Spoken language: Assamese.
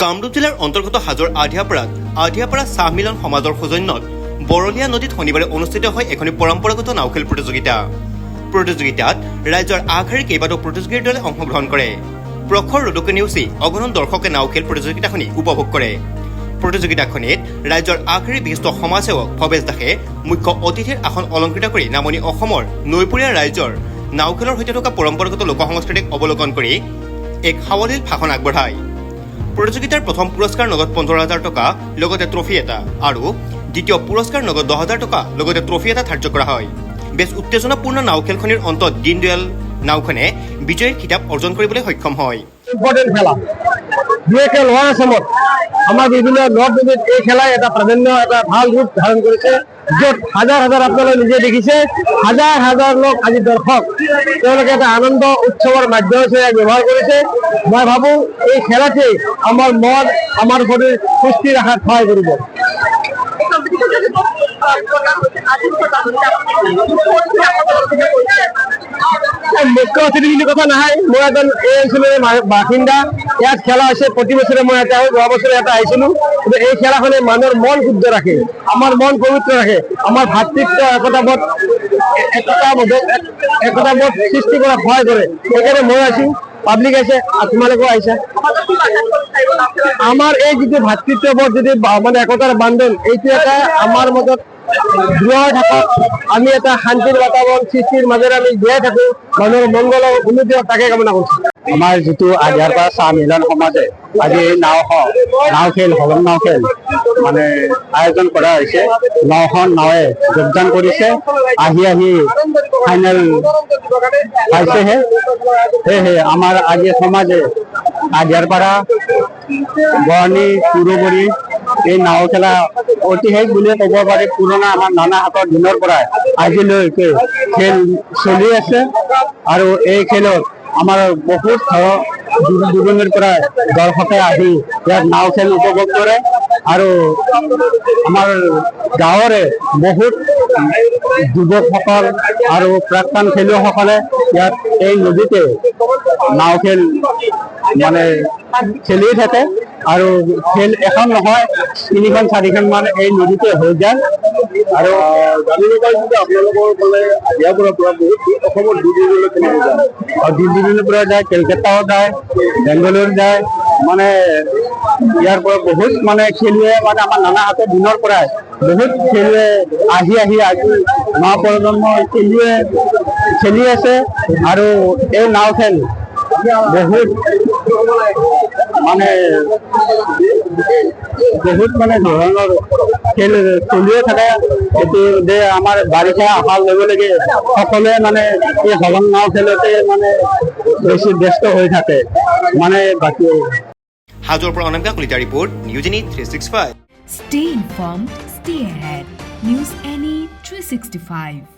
কামৰূপ জিলাৰ অন্তৰ্গত হাজোৰ আধিয়াপাৰা চাহ মিলন সমাজৰ সৌজন্যত বৰলীয়া নদীত শনিবাৰে অনুষ্ঠিত হয় এখন পৰম্পৰাগত নাও খেল প্ৰতিযোগিতাত ৰাজ্যৰ আগশাৰীৰ কেইবাটাও প্ৰতিযোগীৰ দলে অংশগ্ৰহণ কৰে। প্ৰখৰ ৰ'দকে নেওচি অগণন দৰ্শকে নাও খেল প্ৰতিযোগিতাখনি উপভোগ কৰে। প্ৰতিযোগিতাখনিত ৰাজ্যৰ আগশাৰীৰ বিশিষ্ট সমাজসেৱক ভৱেশ দাসে মুখ্য অতিথিৰ আসন অলংকৃত কৰি নামনি অসমৰ নৈপৰীয়া ৰাইজৰ নাও খেলৰ সৈতে থকা পৰম্পৰাগত লোক সংস্কৃতিক অৱলোকন কৰি এক সাৱলীল ভাষণ আগবঢ়ায়। প্ৰতিযোগিতাৰ প্ৰথম পুৰস্কাৰ নগদ 15,000 টকা লগতে ট্ৰফি এটা আৰু দ্বিতীয় পুৰস্কাৰ নগদ 10,000 টকা লগতে ট্ৰফি এটা ধাৰ্য কৰা হয়। বেছ উত্তেজনাপূৰ্ণ নাও খেলখনিৰ অন্তত দীনদয়াল নাওখনে বিজয়ীৰ খিতাপ অৰ্জন কৰিবলৈ সক্ষম হয়। ইম্পৰ্টেণ্ট খেলা বিশেষকৈ লোৱাৰ আছামত আমাৰ বিভিন্ন নৰ্থ নদীত এই খেলাই এটা প্ৰাধান্য এটা ভাল ৰূপ ধাৰণ কৰিছে, য'ত হাজাৰ হাজাৰ আপোনালোকে নিজে দেখিছে হাজাৰ হাজাৰ লোক আজি দৰ্শক তেওঁলোকে এটা আনন্দ উৎসৱৰ মাধ্যম হিচাপে ব্যৱহাৰ কৰিছে। মই ভাবোঁ এই খেলাতেই আমাৰ মন আমাৰ শৰীৰ সুস্থিৰ ৰখাত সহায় কৰিব। মুখ্য অতিথি বুলি কথা নাই, মই এজন এই অঞ্চলৰে বাসিন্দা। ইয়াত খেলা হৈছে প্ৰতি বছৰে মই এটা হয়, যোৱা বছৰে এটা আহিছিলোঁ। কিন্তু এই খেলাখনে মানুহৰ মন শুদ্ধ ৰাখে, আমাৰ মন পবিত্ৰ ৰাখে, আমাৰ ভাতৃত্ব একতাবোধ সৃষ্টি কৰাত সহায় কৰে। সেইকাৰণে মই আছো, পাব্লিক আহিছে, তোমালোকেও আহিছে। আমাৰ এই যিটো ভাতৃত্ববোধ যদি মানে একতাৰ বান্ধন এইটো এটা আমাৰ মাজত দৃঢ় হৈ থাকক, আমি এটা শান্তিৰ বাতাবৰণ সৃষ্টিৰ মাজেৰে আমি জীয়াই থাকো, মানুহৰ মংগল উন্নতি তাকে কামনা কৰিছো। আমাৰ যিটো আধিয়াপাৰা চাহ মিলন সমাজে আজি নাও খেল হলং নাও খেল মানে আয়োজন কৰা হৈছে। 9খন নাৱে যোগদান কৰিছে, আহি ফাইনেল পাইছেহে। সেয়েহে আমাৰ আজি সমাজে আধিয়াপাৰা বৰ্ণি পুৰবৰী এই নাও খেলা ঐতিহাসিক বুলিয়ে ক'ব পাৰি। পুৰণা আমাৰ নানাহাতৰ দিনৰ পৰাই আজিলৈকে খেল চলি আছে আৰু এই খেলত আমাৰ বহুত দূৰ দূৰণিৰ পৰা দৰ্শকে আহি ইয়াত নাও খেল উপভোগ কৰে আৰু আমাৰ গাঁৱৰে বহুত যুৱকসকল আৰু প্ৰাক্তন খেলুৱৈসকলে ইয়াত এই নদীতে নাও খেল মানে খেলি থাকে আৰু খেল এখন নহয় 3খন 4খন মান এই নদীতে হৈ যায়। আৰু জানিব পাৰিছো যে আপোনালোকৰ বোলে আধিয়াপাৰাৰ পৰা বহুত অসমৰ দূৰ দূৰণিৰ পৰা যায়, কলকাতাও যায়, বেংগালুৰু যায়। মানে ইয়াৰ পৰা বহুত মানে খেলুৱৈ মানে আমাৰ নানাহাতৰ দিনৰ পৰাই বহুত খেলুৱৈ আহি আজি নৱপ্ৰজন্মৰ খেলুৱৈ খেলি আছে আৰু এই নাও খেল বহুত ধৰণৰ খেল চলিয়ে থাকে। এইটো যে আমাৰ বাৰিষা অহাৰ লগে লগে সকলোৱে মানে এই হলং নাও খেলতে মানে বেছি ব্যস্ত হৈ থাকে। মানে বাকী হাজোৰ পৰা Anamika Kalita report, news any 365। Stay informed, stay ahead. News Any 365.